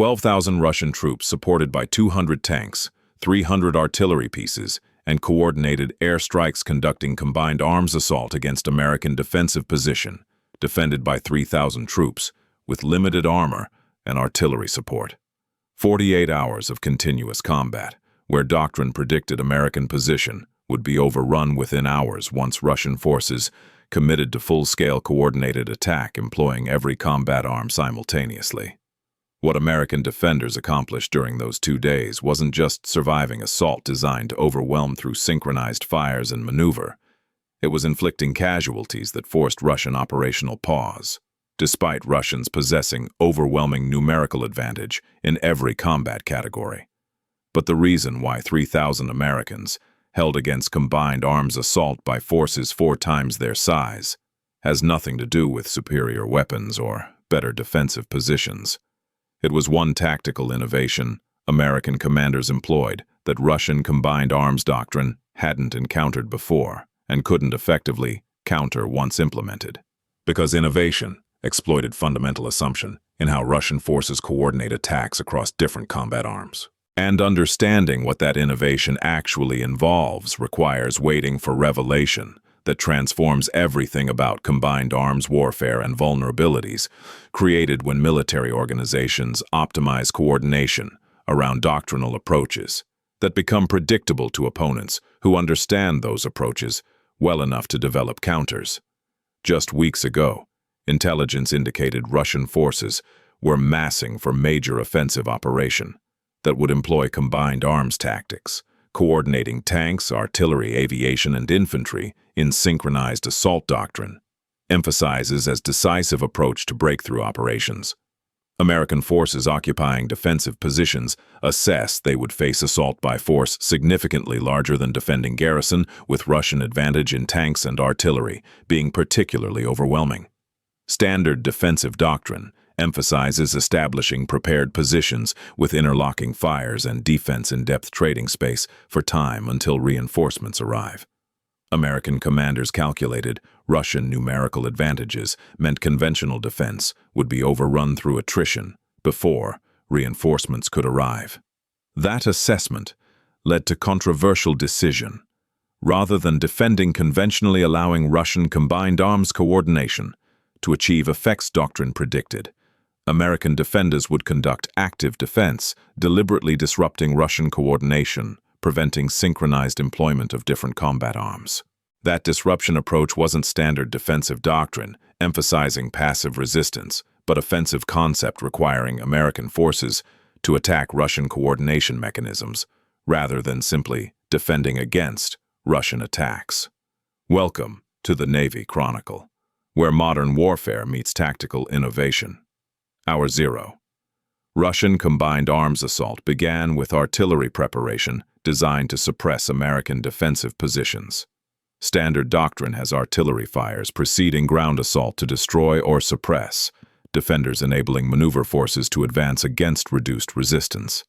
12,000 Russian troops supported by 200 tanks, 300 artillery pieces, and coordinated airstrikes conducting combined arms assault against American defensive position, defended by 3,000 troops, with limited armor and artillery support. 48 hours of continuous combat, where Doctrine predicted American position would be overrun within hours once Russian forces committed to full-scale coordinated attack employing every combat arm simultaneously. What American defenders accomplished during those 2 days wasn't just surviving assault designed to overwhelm through synchronized fires and maneuver. It was inflicting casualties that forced Russian operational pause, despite Russians possessing overwhelming numerical advantage in every combat category. But the reason why 3,000 Americans held against combined arms assault by forces 4 times their size has nothing to do with superior weapons or better defensive positions. It was one tactical innovation American commanders employed that Russian combined arms doctrine hadn't encountered before and couldn't effectively counter once implemented. Because innovation exploited fundamental assumption in how Russian forces coordinate attacks across different combat arms. And understanding what that innovation actually involves requires waiting for revelation that transforms everything about combined arms warfare and vulnerabilities created when military organizations optimize coordination around doctrinal approaches that become predictable to opponents who understand those approaches well enough to develop counters. Just weeks ago, intelligence indicated Russian forces were massing for major offensive operation that would employ combined arms tactics, coordinating tanks, artillery, aviation, and infantry in synchronized assault doctrine, emphasizes as decisive approach to breakthrough operations. American forces occupying defensive positions assessed they would face assault by force significantly larger than defending garrison, with Russian advantage in tanks and artillery being particularly overwhelming. Standard defensive doctrine emphasizes establishing prepared positions with interlocking fires and defense in depth trading space for time until reinforcements arrive. American commanders calculated Russian numerical advantages meant conventional defense would be overrun through attrition before reinforcements could arrive. That assessment led to controversial decision. Rather than defending conventionally, allowing Russian combined arms coordination to achieve effects doctrine predicted, American defenders would conduct active defense, deliberately disrupting Russian coordination, preventing synchronized employment of different combat arms. That disruption approach wasn't standard defensive doctrine, emphasizing passive resistance, but offensive concept requiring American forces to attack Russian coordination mechanisms, rather than simply defending against Russian attacks. Welcome to the Navy Chronicle, where modern warfare meets tactical innovation. Hour 0. Russian combined arms assault began with artillery preparation designed to suppress American defensive positions. Standard doctrine has artillery fires preceding ground assault to destroy or suppress, defenders enabling maneuver forces to advance against reduced resistance.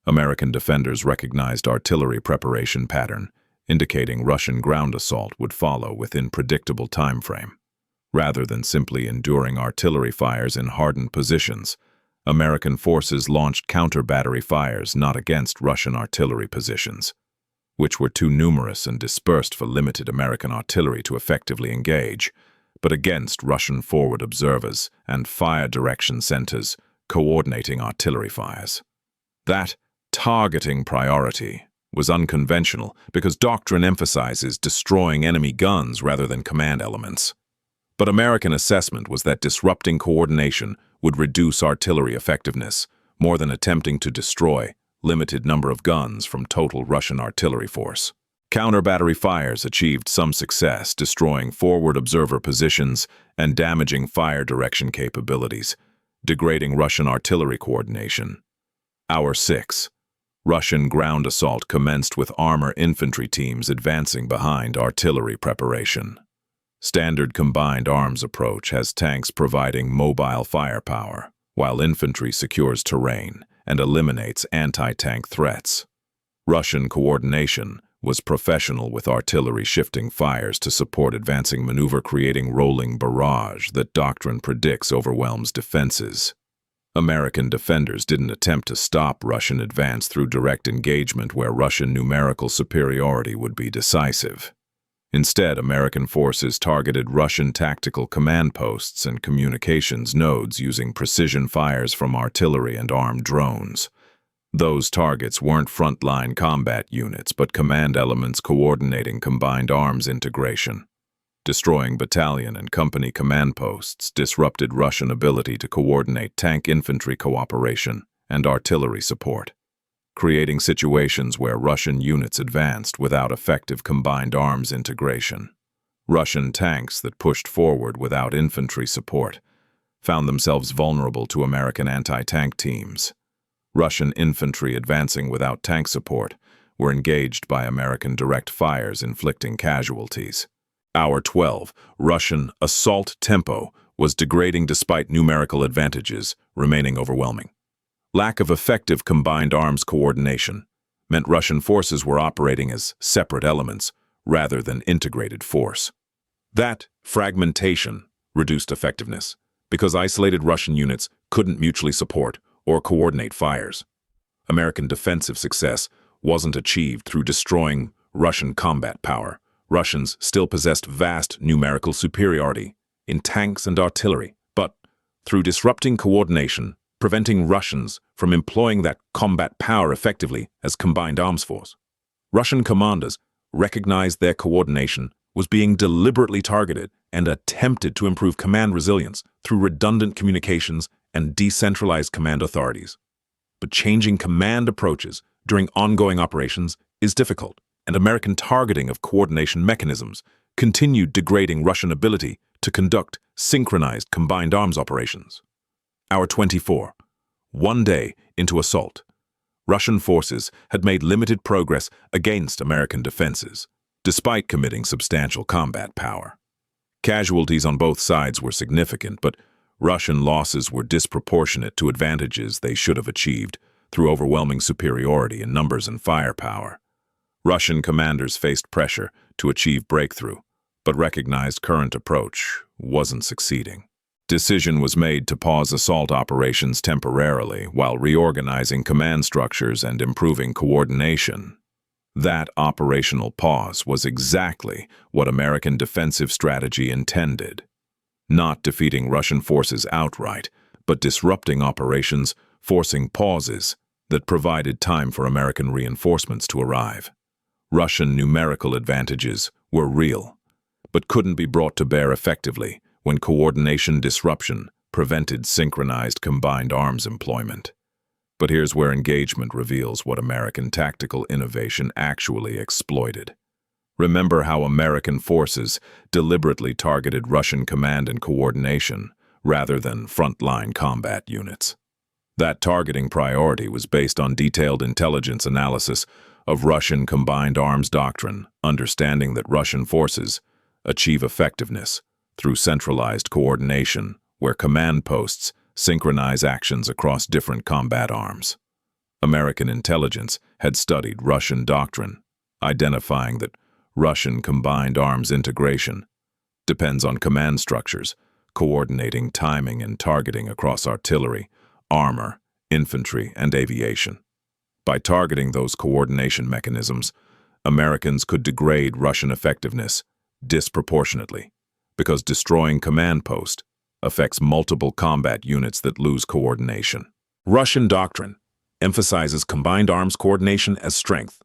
American defenders recognized artillery preparation pattern, indicating Russian ground assault would follow within predictable time frame. Rather than simply enduring artillery fires in hardened positions, American forces launched counter-battery fires not against Russian artillery positions, which were too numerous and dispersed for limited American artillery to effectively engage, but against Russian forward observers and fire direction centers coordinating artillery fires. That targeting priority was unconventional because doctrine emphasizes destroying enemy guns rather than command elements. But American assessment was that disrupting coordination would reduce artillery effectiveness, more than attempting to destroy limited number of guns from total Russian artillery force. Counter-battery fires achieved some success, destroying forward observer positions and damaging fire direction capabilities, degrading Russian artillery coordination. Hour 6. Russian ground assault commenced with armor infantry teams advancing behind artillery preparation. Standard combined arms approach has tanks providing mobile firepower, while infantry secures terrain and eliminates anti-tank threats. Russian coordination was professional, with artillery shifting fires to support advancing maneuver, creating rolling barrage that doctrine predicts overwhelms defenses. American defenders didn't attempt to stop Russian advance through direct engagement where Russian numerical superiority would be decisive. Instead, American forces targeted Russian tactical command posts and communications nodes using precision fires from artillery and armed drones. Those targets weren't frontline combat units, but command elements coordinating combined arms integration. Destroying battalion and company command posts disrupted Russian ability to coordinate tank-infantry cooperation and artillery support, creating situations where Russian units advanced without effective combined arms integration. Russian tanks that pushed forward without infantry support found themselves vulnerable to American anti-tank teams. Russian infantry advancing without tank support were engaged by American direct fires, inflicting casualties. Hour 12, Russian assault tempo was degrading despite numerical advantages remaining overwhelming. Lack of effective combined arms coordination meant Russian forces were operating as separate elements rather than integrated force. That fragmentation reduced effectiveness because isolated Russian units couldn't mutually support or coordinate fires. American defensive success wasn't achieved through destroying Russian combat power. Russians still possessed vast numerical superiority in tanks and artillery, but through disrupting coordination, preventing Russians from employing that combat power effectively as combined arms force. Russian commanders recognized their coordination was being deliberately targeted and attempted to improve command resilience through redundant communications and decentralized command authorities. But changing command approaches during ongoing operations is difficult, and American targeting of coordination mechanisms continued degrading Russian ability to conduct synchronized combined arms operations. Hour 24. 1 day into assault, Russian forces had made limited progress against American defenses, despite committing substantial combat power. Casualties on both sides were significant, but Russian losses were disproportionate to advantages they should have achieved through overwhelming superiority in numbers and firepower. Russian commanders faced pressure to achieve breakthrough, but recognized current approach wasn't succeeding. Decision was made to pause assault operations temporarily while reorganizing command structures and improving coordination. That operational pause was exactly what American defensive strategy intended. Not defeating Russian forces outright, but disrupting operations, forcing pauses that provided time for American reinforcements to arrive. Russian numerical advantages were real, but couldn't be brought to bear effectively when coordination disruption prevented synchronized combined arms employment. But here's where engagement reveals what American tactical innovation actually exploited. Remember how American forces deliberately targeted Russian command and coordination rather than frontline combat units. That targeting priority was based on detailed intelligence analysis of Russian combined arms doctrine, understanding that Russian forces achieve effectiveness through centralized coordination, where command posts synchronize actions across different combat arms. American intelligence had studied Russian doctrine, identifying that Russian combined arms integration depends on command structures, coordinating timing and targeting across artillery, armor, infantry, and aviation. By targeting those coordination mechanisms, Americans could degrade Russian effectiveness disproportionately, because destroying command post affects multiple combat units that lose coordination. Russian doctrine emphasizes combined arms coordination as strength,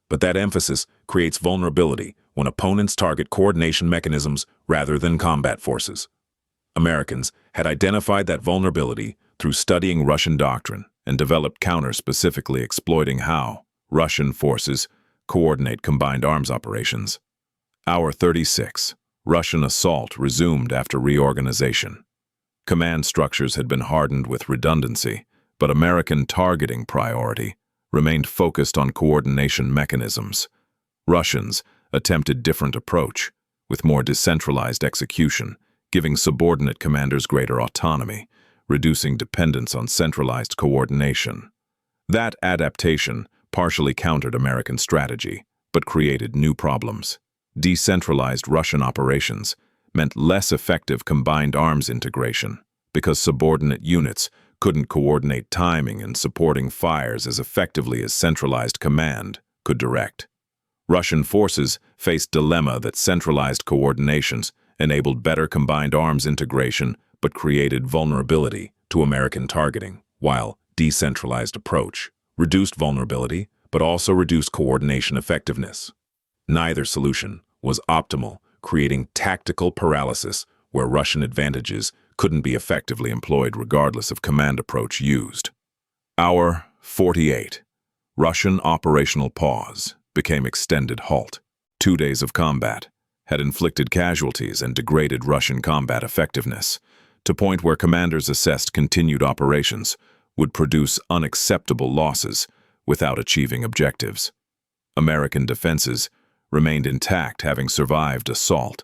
but that emphasis creates vulnerability when opponents target coordination mechanisms rather than combat forces. Americans had identified that vulnerability through studying Russian doctrine and developed counters specifically exploiting how Russian forces coordinate combined arms operations. Hour 36. Russian assault resumed after reorganization. Command structures had been hardened with redundancy, but American targeting priority remained focused on coordination mechanisms. Russians attempted different approach, with more decentralized execution, giving subordinate commanders greater autonomy, reducing dependence on centralized coordination. That adaptation partially countered American strategy, but created new problems. Decentralized Russian operations meant less effective combined arms integration because subordinate units couldn't coordinate timing and supporting fires as effectively as centralized command could direct. Russian forces faced dilemma that centralized coordinations enabled better combined arms integration but created vulnerability to American targeting, while decentralized approach reduced vulnerability but also reduced coordination effectiveness. Neither solution was optimal, creating tactical paralysis where Russian advantages couldn't be effectively employed regardless of command approach used. Hour 48. Russian operational pause became extended halt. 2 days of combat had inflicted casualties and degraded Russian combat effectiveness, to a point where commanders assessed continued operations would produce unacceptable losses without achieving objectives. American defenses remained intact, having survived assault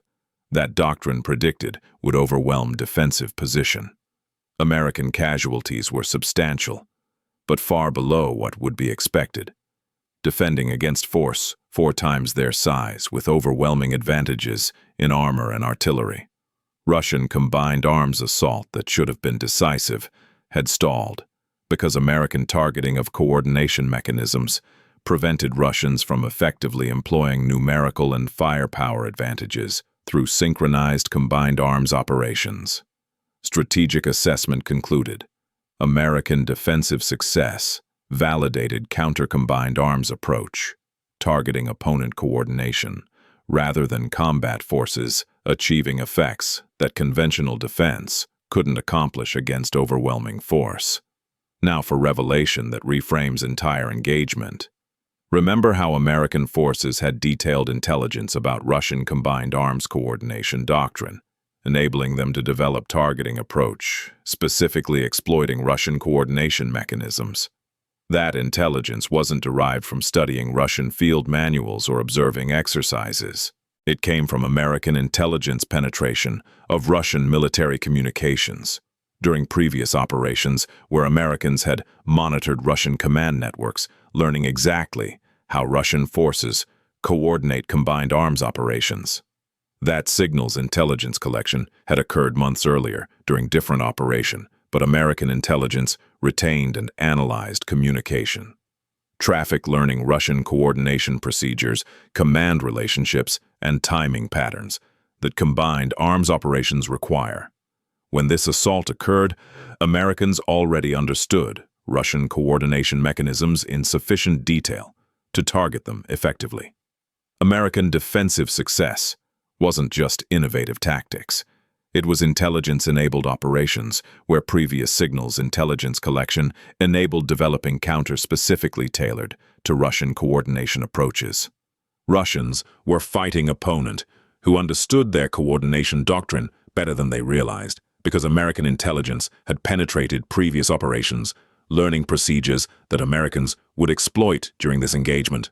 that Doctrine predicted would overwhelm defensive position. American casualties were substantial, but far below what would be expected. Defending against force 4 times their size with overwhelming advantages in armor and artillery. Russian combined arms assault that should have been decisive had stalled because American targeting of coordination mechanisms prevented Russians from effectively employing numerical and firepower advantages through synchronized combined arms operations. Strategic assessment concluded American defensive success validated counter-combined arms approach, targeting opponent coordination, rather than combat forces achieving effects that conventional defense couldn't accomplish against overwhelming force. Now for revelation that reframes entire engagement. Remember how American forces had detailed intelligence about Russian combined arms coordination doctrine, enabling them to develop targeting approach, specifically exploiting Russian coordination mechanisms. That intelligence wasn't derived from studying Russian field manuals or observing exercises. It came from American intelligence penetration of Russian military communications during previous operations where Americans had monitored Russian command networks, learning exactly how Russian forces coordinate combined arms operations. That signals intelligence collection had occurred months earlier during different operation, but American intelligence retained and analyzed communication. Traffic learning Russian coordination procedures, command relationships, and timing patterns that combined arms operations require. When this assault occurred, Americans already understood Russian coordination mechanisms in sufficient detail to target them effectively. American defensive success wasn't just innovative tactics. It was intelligence-enabled operations where previous signals intelligence collection enabled developing counter-specifically tailored to Russian coordination approaches. Russians were fighting opponent who understood their coordination doctrine better than they realized because American intelligence had penetrated previous operations, learning procedures that Americans would exploit during this engagement.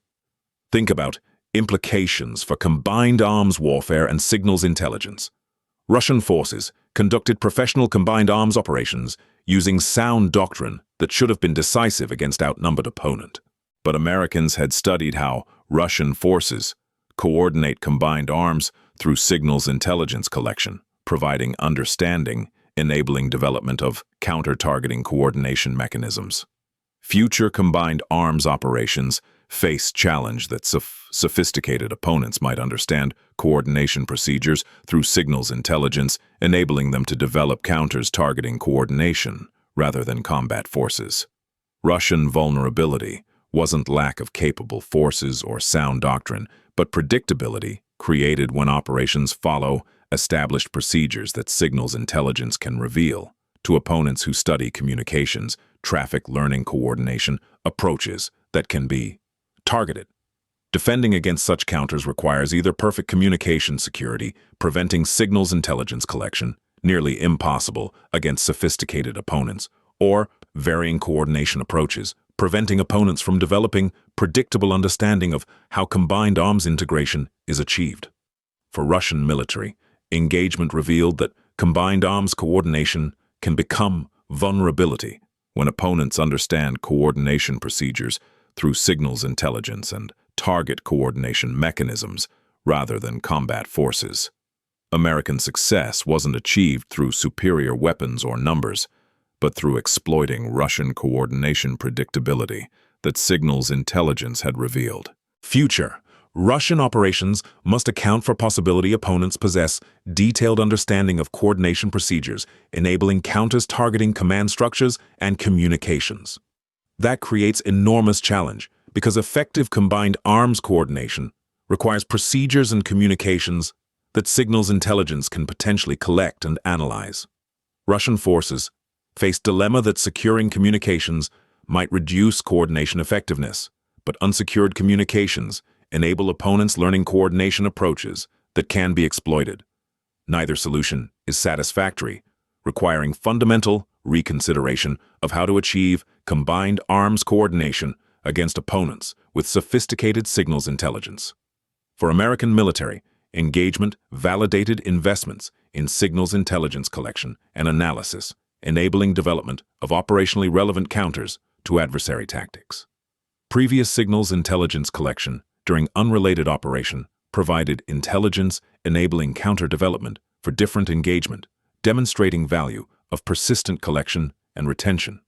Think about implications for combined arms warfare and signals intelligence. Russian forces conducted professional combined arms operations using sound doctrine that should have been decisive against outnumbered opponent. But Americans had studied how Russian forces coordinate combined arms through signals intelligence collection, providing understanding, enabling development of counter-targeting coordination mechanisms. Future combined arms operations face challenge that sophisticated opponents might understand coordination procedures through signals intelligence, enabling them to develop counters targeting coordination rather than combat forces. Russian vulnerability wasn't lack of capable forces or sound doctrine, but predictability created when operations follow established procedures that signals intelligence can reveal to opponents who study communications, traffic learning coordination, approaches that can be targeted. Defending against such counters requires either perfect communication security, preventing signals intelligence collection, nearly impossible against sophisticated opponents, or varying coordination approaches, preventing opponents from developing predictable understanding of how combined arms integration is achieved. For Russian military, engagement revealed that combined arms coordination can become vulnerability when opponents understand coordination procedures through signals intelligence and target coordination mechanisms rather than combat forces. American success wasn't achieved through superior weapons or numbers, but through exploiting Russian coordination predictability that signals intelligence had revealed. Future. Russian operations must account for possibility opponents possess detailed understanding of coordination procedures, enabling counters targeting command structures and communications. That creates enormous challenge because effective combined arms coordination requires procedures and communications that signals intelligence can potentially collect and analyze. Russian forces face dilemma that securing communications might reduce coordination effectiveness, but unsecured communications enable opponents learning coordination approaches that can be exploited. Neither solution is satisfactory, requiring fundamental reconsideration of how to achieve combined arms coordination against opponents with sophisticated signals intelligence. For American military, engagement validated investments in signals intelligence collection and analysis, enabling development of operationally relevant counters to adversary tactics. Previous signals intelligence collection during unrelated operation provided intelligence enabling counter development for different engagement, demonstrating value of persistent collection and retention.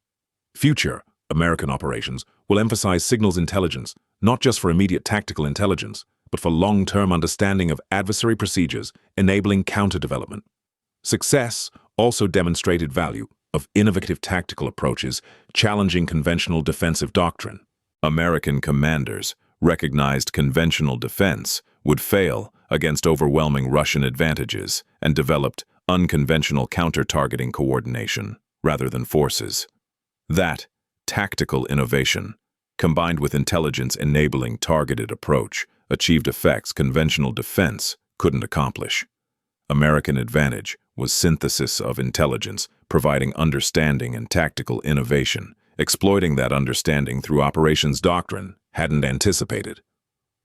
Future American operations will emphasize signals intelligence not just for immediate tactical intelligence, but for long-term understanding of adversary procedures, enabling counter development. Success also demonstrated value of innovative tactical approaches challenging conventional defensive doctrine. American commanders recognized conventional defense would fail against overwhelming Russian advantages and developed unconventional counter-targeting coordination rather than forces. That tactical innovation, combined with intelligence-enabling targeted approach, achieved effects conventional defense couldn't accomplish. American advantage was synthesis of intelligence, providing understanding and tactical innovation, exploiting that understanding through operations doctrine hadn't anticipated.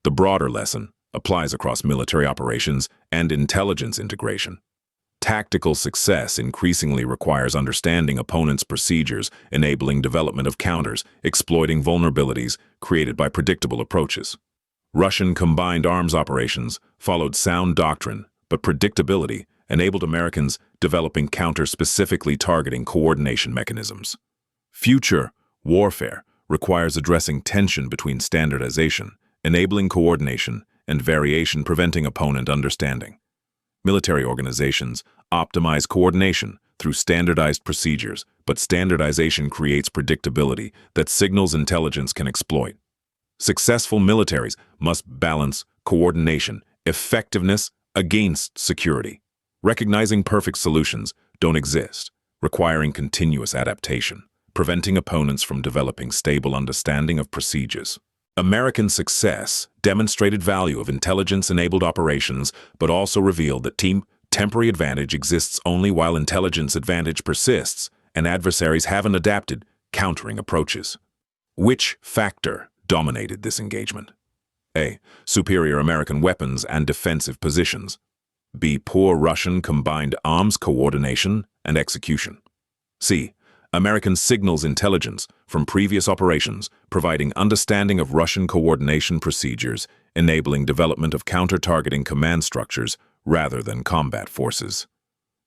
The broader lesson applies across military operations and intelligence integration. Tactical success increasingly requires understanding opponents' procedures, enabling development of counters, exploiting vulnerabilities created by predictable approaches. Russian combined arms operations followed sound doctrine, but predictability enabled Americans developing counters specifically targeting coordination mechanisms. Future warfare requires addressing tension between standardization, enabling coordination, and variation preventing opponent understanding. Military organizations optimize coordination through standardized procedures, but standardization creates predictability that signals intelligence can exploit. Successful militaries must balance coordination, effectiveness against security. Recognizing perfect solutions don't exist, requiring continuous adaptation, preventing opponents from developing stable understanding of procedures. American success demonstrated value of intelligence-enabled operations, but also revealed that temporary advantage exists only while intelligence advantage persists and adversaries haven't adapted countering approaches. Which factor dominated this engagement? A. Superior American weapons and defensive positions. B. Poor Russian combined arms coordination and execution. C. American signals intelligence from previous operations, providing understanding of Russian coordination procedures, enabling development of counter-targeting command structures rather than combat forces.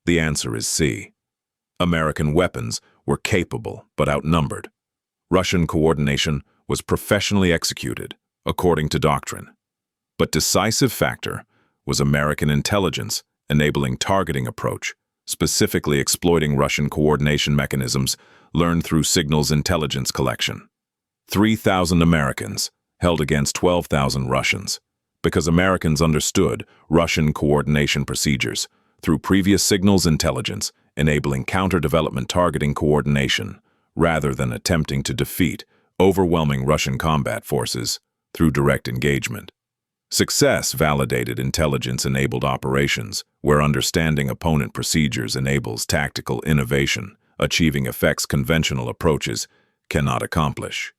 The answer is C. American weapons were capable but outnumbered. Russian coordination was professionally executed, according to doctrine. But decisive factor was American intelligence enabling targeting approach, specifically exploiting Russian coordination mechanisms learned through signals intelligence collection. 3,000 Americans held against 12,000 Russians, because Americans understood Russian coordination procedures through previous signals intelligence, enabling counter-development targeting coordination, rather than attempting to defeat overwhelming Russian combat forces through direct engagement. Success validated intelligence-enabled operations, where understanding opponent procedures enables tactical innovation, achieving effects conventional approaches cannot accomplish.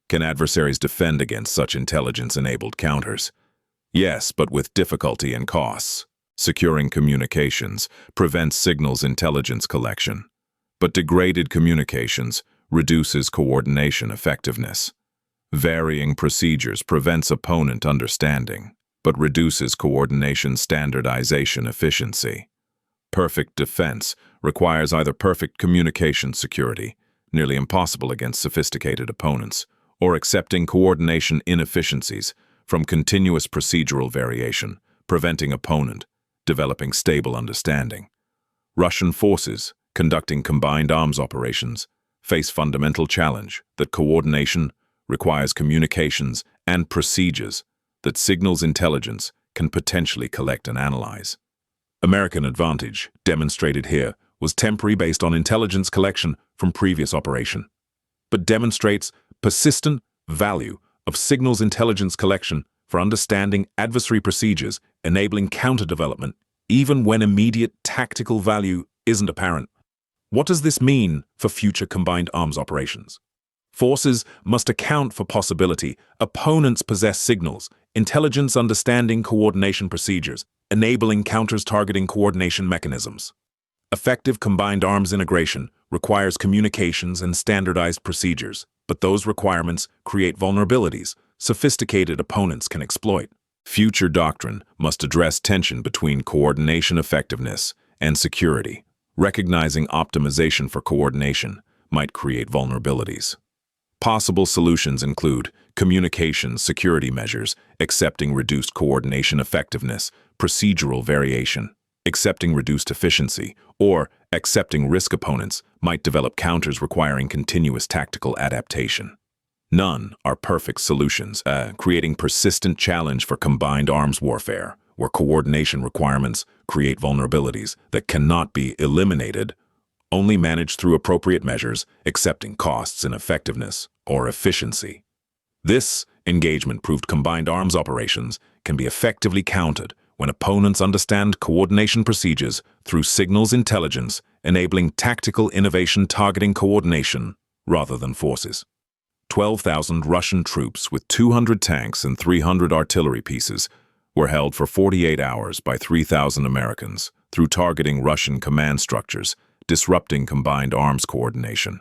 Can adversaries defend against such intelligence-enabled counters? Yes, but with difficulty and costs. Securing communications prevents signals intelligence collection, but degraded communications reduces coordination effectiveness. Varying procedures prevents opponent understanding, but reduces coordination standardization efficiency. Perfect defense requires either perfect communication security, nearly impossible against sophisticated opponents, or accepting coordination inefficiencies from continuous procedural variation, preventing opponent developing stable understanding. Russian forces conducting combined arms operations face fundamental challenge that coordination requires communications and procedures that signals intelligence can potentially collect and analyze. American advantage, demonstrated here, was temporary based on intelligence collection from previous operation, but demonstrates persistent value of signals intelligence collection for understanding adversary procedures, enabling counter-development, even when immediate tactical value isn't apparent. What does this mean for future combined arms operations? Forces must account for possibility. Opponents possess signals, intelligence understanding coordination procedures, enabling counters targeting coordination mechanisms. Effective combined arms integration requires communications and standardized procedures, but those requirements create vulnerabilities sophisticated opponents can exploit. Future doctrine must address tension between coordination effectiveness and security. Recognizing optimization for coordination might create vulnerabilities. Possible solutions include communications security measures, accepting reduced coordination effectiveness, procedural variation, accepting reduced efficiency, or accepting risk. Opponents might develop counters requiring continuous tactical adaptation. None are perfect solutions, creating persistent challenge for combined arms warfare, where coordination requirements create vulnerabilities that cannot be eliminated, only managed through appropriate measures, accepting costs and effectiveness or efficiency. This engagement proved combined arms operations can be effectively countered when opponents understand coordination procedures through signals intelligence, enabling tactical innovation targeting coordination rather than forces. 12,000 Russian troops with 200 tanks and 300 artillery pieces were held for 48 hours by 3,000 Americans through targeting Russian command structures, disrupting combined arms coordination.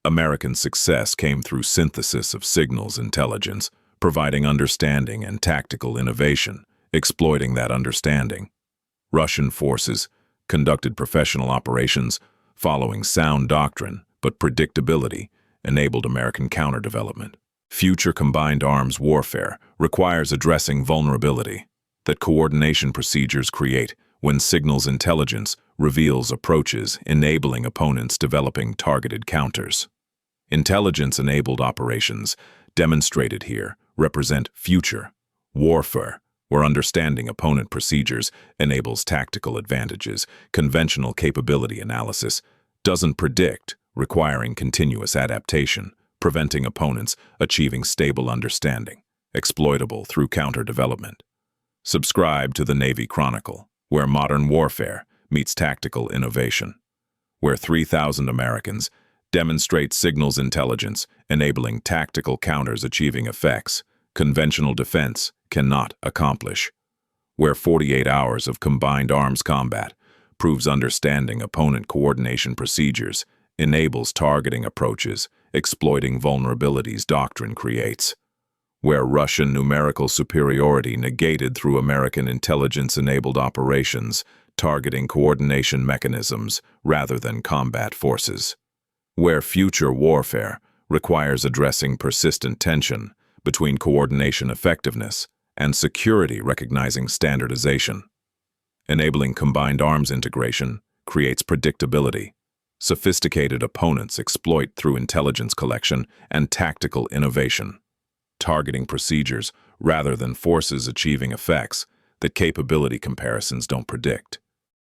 American success came through synthesis of signals intelligence, providing understanding and tactical innovation, exploiting that understanding. Russian forces conducted professional operations following sound doctrine, but predictability enabled American counter-development. Future combined arms warfare requires addressing vulnerability that coordination procedures create when signals intelligence reveals approaches, enabling opponents developing targeted counters. Intelligence-enabled operations, demonstrated here, represent future warfare, where understanding opponent procedures enables tactical advantages. Conventional capability analysis doesn't predict, requiring continuous adaptation, preventing opponents achieving stable understanding, exploitable through counter-development. Subscribe to the Navy Chronicle, where modern warfare meets tactical innovation, where 3,000 Americans demonstrate signals intelligence, enabling tactical counters achieving effects conventional defense cannot accomplish, where 48 hours of combined arms combat proves understanding opponent coordination procedures, enables targeting approaches, exploiting vulnerabilities doctrine creates, where Russian numerical superiority negated through American intelligence-enabled operations, targeting coordination mechanisms rather than combat forces, where future warfare requires addressing persistent tension between coordination effectiveness and security recognizing standardization. Enabling combined arms integration creates predictability. Sophisticated opponents exploit through intelligence collection and tactical innovation, targeting procedures rather than forces achieving effects that capability comparisons don't predict.